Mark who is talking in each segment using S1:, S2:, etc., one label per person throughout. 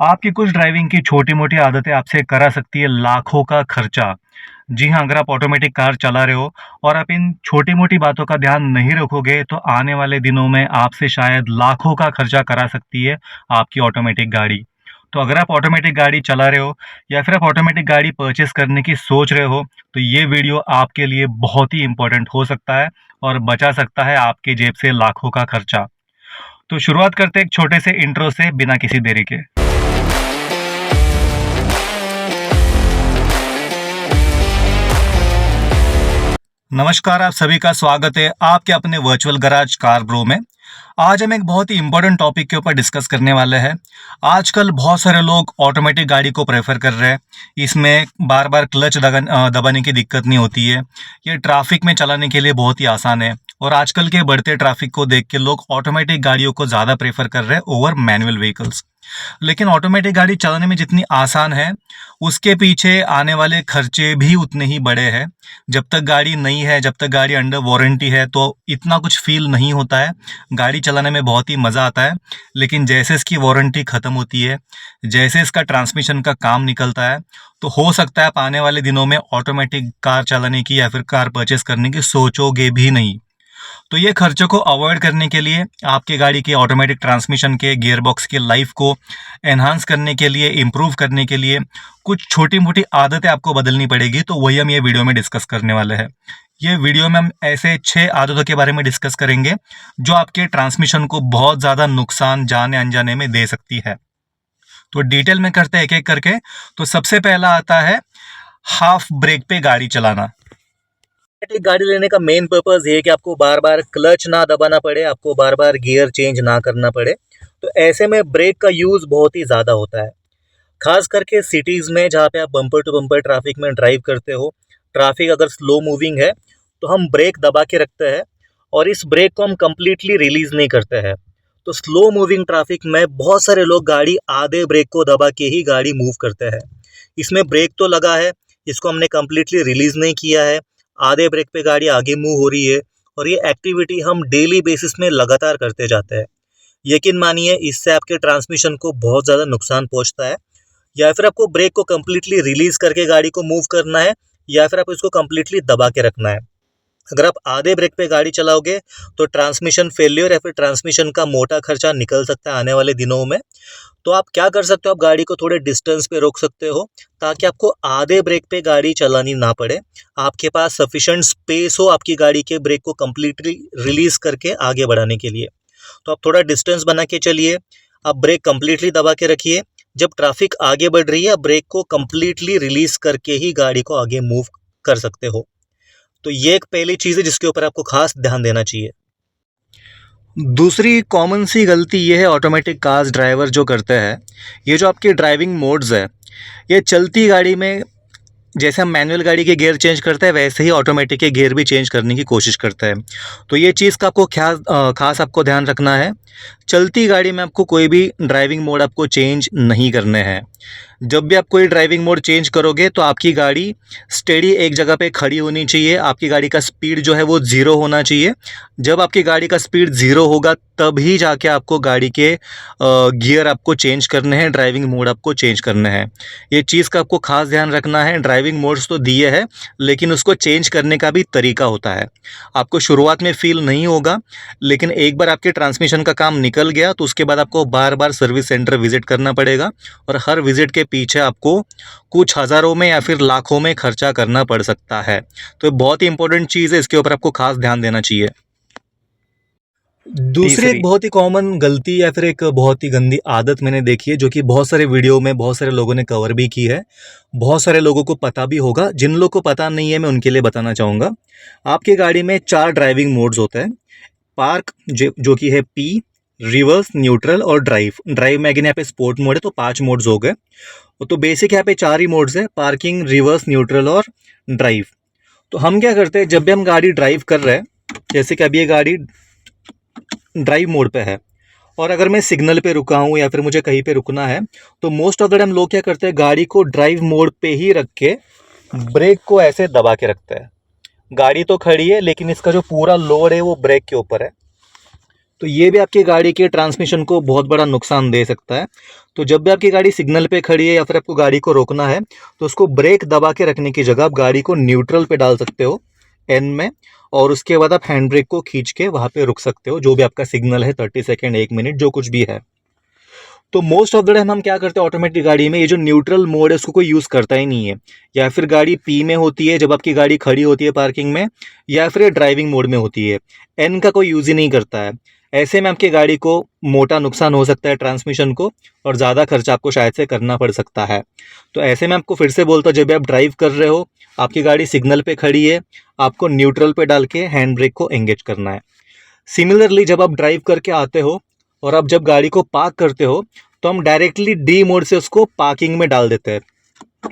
S1: आपकी कुछ ड्राइविंग की छोटी-मोटी आदतें आपसे करा सकती है लाखों का खर्चा। जी हाँ, अगर आप ऑटोमेटिक कार चला रहे हो और आप इन छोटी-मोटी बातों का ध्यान नहीं रखोगे, तो आने वाले दिनों में आपसे शायद लाखों का खर्चा करा सकती है आपकी ऑटोमेटिक गाड़ी। तो अगर आप ऑटोमेटिक गाड़ी चला रहे हो या फिर आप ऑटोमेटिक गाड़ी परचेज़ करने की सोच रहे हो, तो ये वीडियो आपके लिए बहुत ही इम्पोर्टेंट हो सकता है और बचा सकता है आपकी जेब से लाखों का खर्चा। तो शुरुआत करते हैं एक छोटे से इंट्रो से बिना किसी देरी के। नमस्कार, आप सभी का स्वागत है आपके अपने वर्चुअल गैराज कार ब्रो में। आज हम एक बहुत ही इम्पोर्टेंट टॉपिक के ऊपर डिस्कस करने वाले हैं। आजकल बहुत सारे लोग ऑटोमेटिक गाड़ी को प्रेफर कर रहे हैं। इसमें बार-बार क्लच दबाने की दिक्कत नहीं होती है। ये ट्रैफिक में चलाने के लिए बहुत ही आसान है और आजकल के बढ़ते ट्रैफिक को देख के लोग ऑटोमेटिक गाड़ियों को ज़्यादा प्रेफर कर रहे हैं ओवर मैनुअल व्हीकल्स। लेकिन ऑटोमेटिक गाड़ी चलाने में जितनी आसान है, उसके पीछे आने वाले खर्चे भी उतने ही बड़े हैं। जब तक गाड़ी नई है, जब तक गाड़ी अंडर वारंटी है, तो इतना कुछ फ़ील नहीं होता है। गाड़ी चलाने में बहुत ही मज़ा आता है। लेकिन जैसे इसकी वारंटी ख़त्म होती है, जैसे इसका ट्रांसमिशन का काम निकलता है, तो हो सकता है आप आने वाले दिनों में ऑटोमेटिक कार चलाने की या फिर कार परचेज़ करने की सोचोगे भी नहीं। तो ये खर्चों को अवॉइड करने के लिए आपकी गाड़ी के ऑटोमेटिक ट्रांसमिशन के गियर बॉक्स की लाइफ को एनहांस करने के लिए, इम्प्रूव करने के लिए कुछ छोटी-मोटी आदतें आपको बदलनी पड़ेगी, तो वही हम ये वीडियो में डिस्कस करने वाले हैं। ये वीडियो में हम ऐसे 6 आदतों के बारे में डिस्कस करेंगे, जो आपके ट्रांसमिशन को बहुत ज़्यादा नुकसान जाने-अनजाने में दे सकती है। तो डिटेल में करते हैं एक-एक करके। तो सबसे पहला आता है हाफ ब्रेक पे गाड़ी चलाना। ऑटोमेटिक गाड़ी लेने का मेन पर्पस ये है कि आपको बार बार क्लच ना दबाना पड़े, आपको बार बार गियर चेंज ना करना पड़े। तो ऐसे में ब्रेक का यूज़ बहुत ही ज़्यादा होता है, खास करके सिटीज़ में जहाँ पे आप बम्पर टू बम्पर ट्रैफिक में ड्राइव करते हो। ट्रैफिक अगर स्लो मूविंग है तो हम ब्रेक दबा के रखते हैं और इस ब्रेक को हम कंप्लीटली रिलीज़ नहीं करते हैं। तो स्लो मूविंग ट्रैफिक में बहुत सारे लोग गाड़ी आधे ब्रेक को दबा के ही गाड़ी मूव करते हैं। इसमें ब्रेक तो लगा है, इसको हमने कंप्लीटली रिलीज़ नहीं किया है, आधे ब्रेक पे गाड़ी आगे मूव हो रही है और ये एक्टिविटी हम डेली बेसिस में लगातार करते जाते हैं। यकीन मानिए इससे आपके ट्रांसमिशन को बहुत ज़्यादा नुकसान पहुंचता है। या फिर आपको ब्रेक को कंप्लीटली रिलीज करके गाड़ी को मूव करना है या फिर आपको इसको कंप्लीटली दबा के रखना है। अगर आप आधे ब्रेक पे गाड़ी चलाओगे तो ट्रांसमिशन फेलियर या फिर ट्रांसमिशन का मोटा खर्चा निकल सकता है आने वाले दिनों में। तो आप क्या कर सकते हो, आप गाड़ी को थोड़े डिस्टेंस पे रोक सकते हो ताकि आपको आधे ब्रेक पे गाड़ी चलानी ना पड़े। आपके पास सफिशिएंट स्पेस हो आपकी गाड़ी के ब्रेक को कंप्लीटली रिलीज करके आगे बढ़ाने के लिए। तो आप थोड़ा डिस्टेंस बना के चलिए, आप ब्रेक कंप्लीटली दबा के रखिए। जब ट्रैफिक आगे बढ़ रही है आप ब्रेक को कंप्लीटली रिलीज करके ही गाड़ी को आगे मूव कर सकते हो। तो ये एक पहली चीज़ है जिसके ऊपर आपको खास ध्यान देना चाहिए। दूसरी कॉमन सी गलती ये है ऑटोमेटिक कार्स ड्राइवर जो करते हैं, ये जो आपके ड्राइविंग मोड्स है, ये चलती गाड़ी में जैसे हम मैनुअल गाड़ी के गियर चेंज करते हैं वैसे ही ऑटोमेटिक के गियर भी चेंज करने की कोशिश करते हैं। तो ये चीज़ का आपको खास आपको ध्यान रखना है। चलती गाड़ी में आपको कोई भी ड्राइविंग मोड आपको चेंज नहीं करने हैं। जब भी आप कोई ड्राइविंग मोड चेंज करोगे तो आपकी गाड़ी स्टेडी एक जगह पे खड़ी होनी चाहिए, आपकी गाड़ी का स्पीड जो है वो ज़ीरो होना चाहिए। जब आपकी गाड़ी का स्पीड ज़ीरो होगा तभी जाके आपको गाड़ी के गियर आपको चेंज करने हैं, ड्राइविंग मोड आपको चेंज करने हैं। ये चीज़ का आपको खास ध्यान रखना है। ड्राइविंग मोड्स तो दिए हैं लेकिन उसको चेंज करने का भी तरीका होता है। आपको शुरुआत में फ़ील नहीं होगा, लेकिन एक बार आपके ट्रांसमिशन का काम निकल गया तो उसके बाद आपको बार-बार सर्विस सेंटर विज़िट करना पड़ेगा और हर विज़िट के पीछे आपको कुछ हज़ारों में या फिर लाखों में खर्चा करना पड़ सकता है। तो बहुत ही इंपॉर्टेंट चीज़ है, इसके ऊपर आपको खास ध्यान देना चाहिए। दूसरी एक बहुत ही कॉमन गलती या फिर एक बहुत ही गंदी आदत मैंने देखी है जो कि बहुत सारे वीडियो में बहुत सारे लोगों ने कवर भी की है, बहुत सारे लोगों को पता भी होगा। जिन लोगों को पता नहीं है मैं उनके लिए बताना चाहूँगा। आपकी गाड़ी में 4 ड्राइविंग मोड्स होते हैं। पार्क जो कि है पी, रिवर्स, न्यूट्रल और ड्राइव। ड्राइव में अगेन यहाँ पे स्पोर्ट मोड है तो 5 मोड्स हो गए। तो बेसिक यहाँ पे 4 ही मोड्स है, पार्किंग, रिवर्स, न्यूट्रल और ड्राइव। तो हम क्या करते हैं जब भी हम गाड़ी ड्राइव कर रहे हैं, जैसे कि अभी ये गाड़ी ड्राइव मोड पे है और अगर मैं सिग्नल पे रुका हूँ या फिर मुझे कहीं पे रुकना है तो मोस्ट ऑफ द टाइम लोग क्या करते हैं, गाड़ी को ड्राइव मोड पे ही रख के ब्रेक को ऐसे दबा के रखते हैं। गाड़ी तो खड़ी है लेकिन इसका जो पूरा लोड है वो ब्रेक के ऊपर है। तो ये भी आपकी गाड़ी के ट्रांसमिशन को बहुत बड़ा नुकसान दे सकता है। तो जब भी आपकी गाड़ी सिग्नल पे खड़ी है या फिर आपको गाड़ी को रोकना है, तो उसको ब्रेक दबा के रखने की जगह आप गाड़ी को न्यूट्रल पे डाल सकते हो एन में, और उसके बाद आप हैंड ब्रेक को खींच के वहाँ पे रुक सकते हो, जो भी आपका सिग्नल है 30 सेकेंड 1 मिनट जो कुछ भी है। तो मोस्ट ऑफ द टाइम हम क्या करते हैं ऑटोमेटिक गाड़ी में, ये जो न्यूट्रल मोड है उसको कोई यूज़ करता ही नहीं है, या फिर गाड़ी पी में होती है जब आपकी गाड़ी खड़ी होती है पार्किंग में, या फिर ड्राइविंग मोड में होती है। एन का कोई यूज़ ही नहीं करता है। ऐसे में आपकी गाड़ी को मोटा नुकसान हो सकता है ट्रांसमिशन को, और ज़्यादा खर्चा आपको शायद से करना पड़ सकता है। तो ऐसे में आपको फिर से बोलता हूँ, जब भी आप ड्राइव कर रहे हो, आपकी गाड़ी सिग्नल पे खड़ी है, आपको न्यूट्रल पे डाल के हैंड ब्रेक को एंगेज करना है। सिमिलरली जब आप ड्राइव करके आते हो और आप जब गाड़ी को पार्क करते हो, तो हम डायरेक्टली डी मोड से उसको पार्किंग में डाल देते हैं।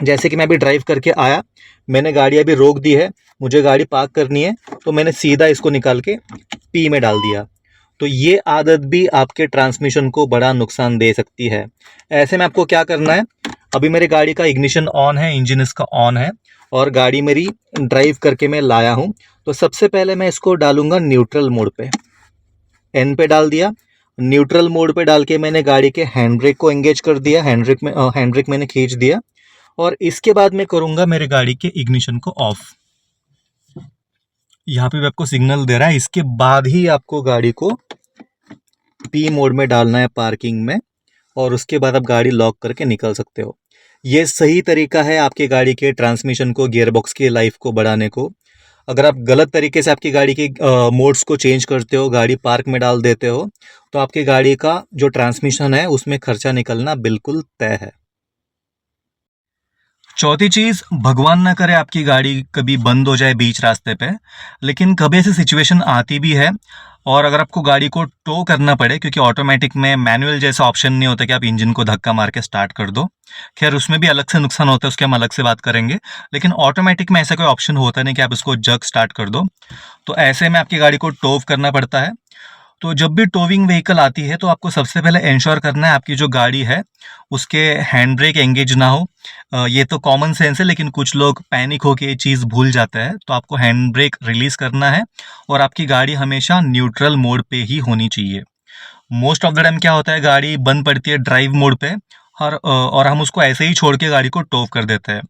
S1: जैसे कि मैं अभी ड्राइव करके आया, मैंने गाड़ी अभी रोक दी है, मुझे गाड़ी पार्क करनी है, तो मैंने सीधा इसको निकाल के पी में डाल दिया। तो ये आदत भी आपके ट्रांसमिशन को बड़ा नुकसान दे सकती है। ऐसे में आपको क्या करना है, अभी मेरी गाड़ी का इग्निशन ऑन है, इंजन इसका ऑन है, और गाड़ी मेरी ड्राइव करके मैं लाया हूँ। तो सबसे पहले मैं इसको डालूंगा न्यूट्रल मोड पे, एन पे डाल दिया। न्यूट्रल मोड पे डाल के मैंने गाड़ी के हैंड ब्रेक को एंगेज कर दिया, हैंड ब्रेक मैंने खींच दिया, और इसके बाद मैं करूंगा मेरे गाड़ी के इग्निशन को ऑफ। यहाँ पे भी आपको सिग्नल दे रहा है, इसके बाद ही आपको गाड़ी को पी मोड में डालना है पार्किंग में, और उसके बाद आप गाड़ी लॉक करके निकल सकते हो। ये सही तरीका है आपकी गाड़ी के ट्रांसमिशन को, गियर बॉक्स की लाइफ को बढ़ाने को। अगर आप गलत तरीके से आपकी गाड़ी के मोड्स को चेंज करते हो, गाड़ी पार्क में डाल देते हो, तो आपकी गाड़ी का जो ट्रांसमिशन है उसमें खर्चा निकलना बिल्कुल तय है। चौथी चीज, भगवान ना करे आपकी गाड़ी कभी बंद हो जाए बीच रास्ते पे, लेकिन कभी ऐसी सिचुएशन आती भी है, और अगर आपको गाड़ी को टो करना पड़े, क्योंकि ऑटोमेटिक में मैनुअल जैसा ऑप्शन नहीं होता कि आप इंजन को धक्का मार के स्टार्ट कर दो। खैर उसमें भी अलग से नुकसान होता है, उसके हम अलग से बात करेंगे, लेकिन ऑटोमेटिक में ऐसा कोई ऑप्शन होता नहीं कि आप उसको जग स्टार्ट कर दो। तो ऐसे में आपकी गाड़ी को टोव करना पड़ता है। तो जब भी टोविंग व्हीकल आती है, तो आपको सबसे पहले इंश्योर करना है आपकी जो गाड़ी है उसके हैंड ब्रेक एंगेज ना हो। ये तो कॉमन सेंस है, लेकिन कुछ लोग पैनिक होके ये चीज़ भूल जाते हैं। तो आपको हैंड ब्रेक रिलीज करना है, और आपकी गाड़ी हमेशा न्यूट्रल मोड पे ही होनी चाहिए। मोस्ट ऑफ द टाइम क्या होता है, गाड़ी बंद पड़ती है ड्राइव मोड पे, और हम उसको ऐसे ही छोड़ के गाड़ी को टोव कर देते हैं।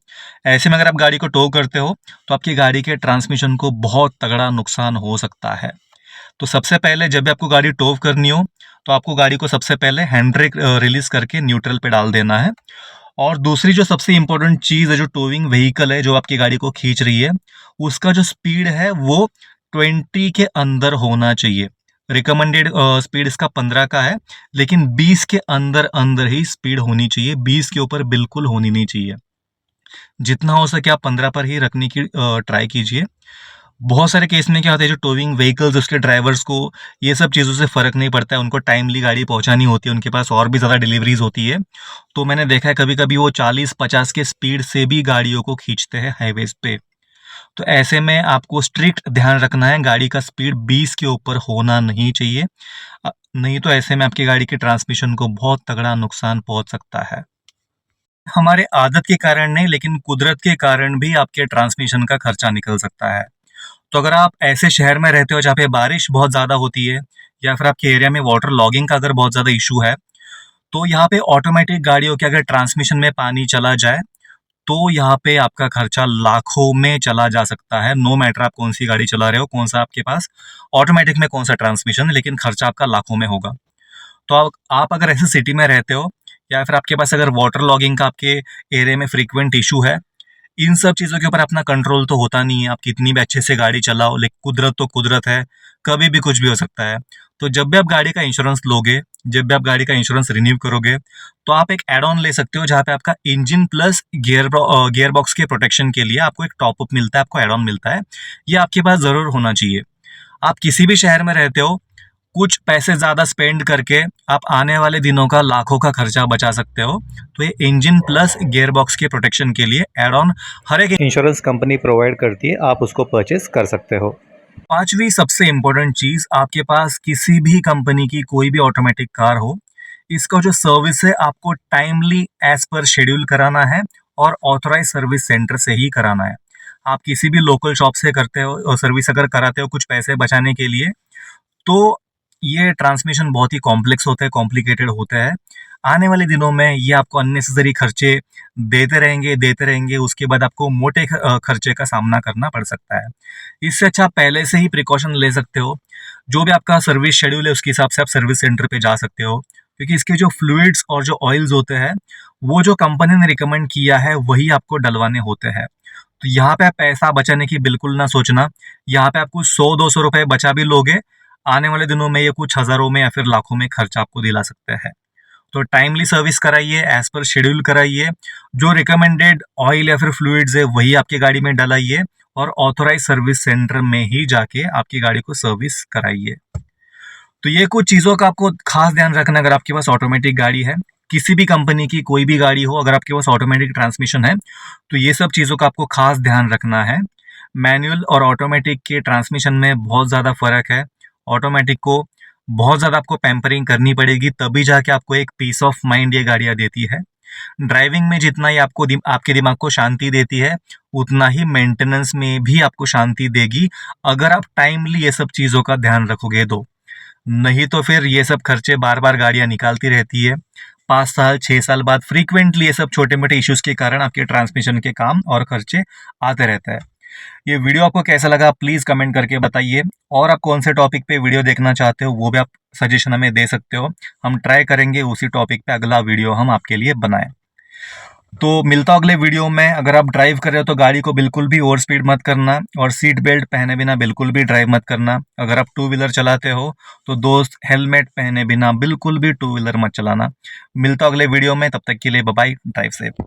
S1: ऐसे में अगर आप गाड़ी को टोव करते हो, तो आपकी गाड़ी के ट्रांसमिशन को बहुत तगड़ा नुकसान हो सकता है। तो सबसे पहले जब भी आपको गाड़ी टोव करनी हो, तो आपको गाड़ी को सबसे पहले हैंड ब्रेक रिलीज करके न्यूट्रल पे डाल देना है। और दूसरी जो सबसे इंपॉर्टेंट चीज़ है, जो टोविंग व्हीकल है जो आपकी गाड़ी को खींच रही है, उसका जो स्पीड है वो 20 के अंदर होना चाहिए। रिकमेंडेड स्पीड इसका 15 का है, लेकिन 20 के अंदर अंदर ही स्पीड होनी चाहिए, 20 के ऊपर बिल्कुल होनी नहीं चाहिए। जितना हो सके आप 15 पर ही रखने की ट्राई कीजिए। बहुत सारे केस में क्या होता है, जो टोविंग व्हीकल्स उसके ड्राइवर्स को ये सब चीज़ों से फ़र्क नहीं पड़ता है, उनको टाइमली गाड़ी पहुंचानी होती है, उनके पास और भी ज़्यादा डिलीवरीज होती है। तो मैंने देखा है कभी कभी वो 40-50 के स्पीड से भी गाड़ियों को खींचते हैं हाईवेज पे। तो ऐसे में आपको स्ट्रिक्ट ध्यान रखना है, गाड़ी का स्पीड 20 के ऊपर होना नहीं चाहिए। नहीं तो ऐसे में आपकी गाड़ी के ट्रांसमिशन को बहुत तगड़ा नुकसान पहुंच सकता है। हमारे आदत के कारण नहीं, लेकिन कुदरत के कारण भी आपके ट्रांसमिशन का खर्चा निकल सकता है। तो अगर आप ऐसे शहर में रहते हो जहाँ पे बारिश बहुत ज़्यादा होती है, या फिर आपके एरिया में वाटर लॉगिंग का अगर बहुत ज़्यादा इशू है, तो यहाँ पे ऑटोमेटिक गाड़ियों के अगर ट्रांसमिशन में पानी चला जाए, तो यहाँ पे आपका खर्चा लाखों में चला जा सकता है। नो मैटर आप कौन सी गाड़ी चला रहे हो, कौन सा आपके पास ऑटोमेटिक में कौन सा ट्रांसमिशन, लेकिन खर्चा आपका लाखों में होगा। तो आप अगर ऐसे सिटी में रहते हो, या फिर आपके पास अगर वाटर लॉगिंग का आपके एरिया में फ्रीक्वेंट इशू है, इन सब चीज़ों के ऊपर अपना कंट्रोल तो होता नहीं है। आप कितनी भी अच्छे से गाड़ी चलाओ, लेकिन कुदरत तो कुदरत है, कभी भी कुछ भी हो सकता है। तो जब भी आप गाड़ी का इंश्योरेंस लोगे, जब भी आप गाड़ी का इंश्योरेंस रिन्यू करोगे, तो आप एक एड ऑन ले सकते हो, जहाँ पे आपका इंजन प्लस गियर बॉक्स के प्रोटेक्शन के लिए आपको एक टॉप अप मिलता है, आपको एड ऑन मिलता है। ये आपके पास ज़रूर होना चाहिए। आप किसी भी शहर में रहते हो, कुछ पैसे ज़्यादा स्पेंड करके आप आने वाले दिनों का लाखों का खर्चा बचा सकते हो। तो ये इंजन प्लस गियर बॉक्स के प्रोटेक्शन के लिए एड ऑन हर एक इंश्योरेंस कंपनी प्रोवाइड करती है, आप उसको परचेस कर सकते हो। पांचवी सबसे इंपॉर्टेंट चीज़, आपके पास किसी भी कंपनी की कोई भी ऑटोमेटिक कार हो, इसका जो सर्विस है आपको टाइमली एज पर शेड्यूल कराना है, और ऑथराइज सर्विस सेंटर से ही कराना है। आप किसी भी लोकल शॉप से करते हो सर्विस, अगर कराते हो कुछ पैसे बचाने के लिए, तो ये ट्रांसमिशन बहुत ही कॉम्प्लेक्स होते हैं, कॉम्प्लिकेटेड होते हैं। आने वाले दिनों में ये आपको अननेसेसरी खर्चे देते रहेंगे, उसके बाद आपको मोटे खर्चे का सामना करना पड़ सकता है। इससे अच्छा आप पहले से ही प्रिकॉशन ले सकते हो। जो भी आपका सर्विस शेड्यूल है उसके हिसाब से आप सर्विस सेंटर पे जा सकते हो, क्योंकि इसके जो फ्लूइड्स और जो ऑयल्स होते हैं वो जो कंपनी ने रिकमेंड किया है वही आपको डलवाने होते हैं। तो यहाँ पे आप पैसा बचाने की बिल्कुल ना सोचना। यहाँ पे आप कुछ 100-200 रुपए बचा भी लोगे, आने वाले दिनों में ये कुछ हज़ारों में या फिर लाखों में खर्चा आपको दिला सकते हैं। तो टाइमली सर्विस कराइए, एज़ पर शेड्यूल कराइए, जो रिकमेंडेड ऑयल या फिर फ्लूइड्स है वही आपकी गाड़ी में डलाइए और ऑथोराइज़ सर्विस सेंटर में ही जाके आपकी गाड़ी को सर्विस कराइए। तो ये कुछ चीज़ों का आपको खास ध्यान रखना अगर आपके पास ऑटोमेटिक गाड़ी है, किसी भी कंपनी की कोई भी गाड़ी हो, अगर आपके पास ऑटोमेटिक ट्रांसमिशन है, तो ये सब चीज़ों का आपको खास ध्यान रखना है। मैनुअल और ऑटोमेटिक के ट्रांसमिशन में बहुत ज़्यादा फ़र्क है। ऑटोमेटिक को बहुत ज़्यादा आपको पैम्परिंग करनी पड़ेगी, तभी जाके आपको एक पीस ऑफ माइंड ये गाड़ियाँ देती है। ड्राइविंग में जितना ही आपको आपके दिमाग को शांति देती है, उतना ही मेंटेनेंस में भी आपको शांति देगी, अगर आप टाइमली ये सब चीज़ों का ध्यान रखोगे तो। नहीं तो फिर ये सब खर्चे बार-बार गाड़ियाँ निकालती रहती है। 5 साल, 6 साल बाद फ्रीक्वेंटली ये सब छोटे-मोटे इश्यूज़ के कारण आपके ट्रांसमिशन के काम और खर्चे आते रहते हैं। ये वीडियो आपको कैसा लगा प्लीज़ कमेंट करके बताइए, और आप कौन से टॉपिक पे वीडियो देखना चाहते हो वो भी आप सजेशन हमें दे सकते हो। हम ट्राई करेंगे उसी टॉपिक पे अगला वीडियो हम आपके लिए बनाएँ। तो मिलता हूँ अगले वीडियो में। अगर आप ड्राइव कर रहे हो तो गाड़ी को बिल्कुल भी ओवर स्पीड मत करना, और सीट बेल्ट पहने बिना बिल्कुल भी ड्राइव मत करना। अगर आप टू व्हीलर चलाते हो तो दोस्त हेलमेट पहने बिना बिल्कुल भी टू व्हीलर मत चलाना। मिलता हूँ अगले वीडियो में, तब तक के लिए बाय बाय, ड्राइव सेफ।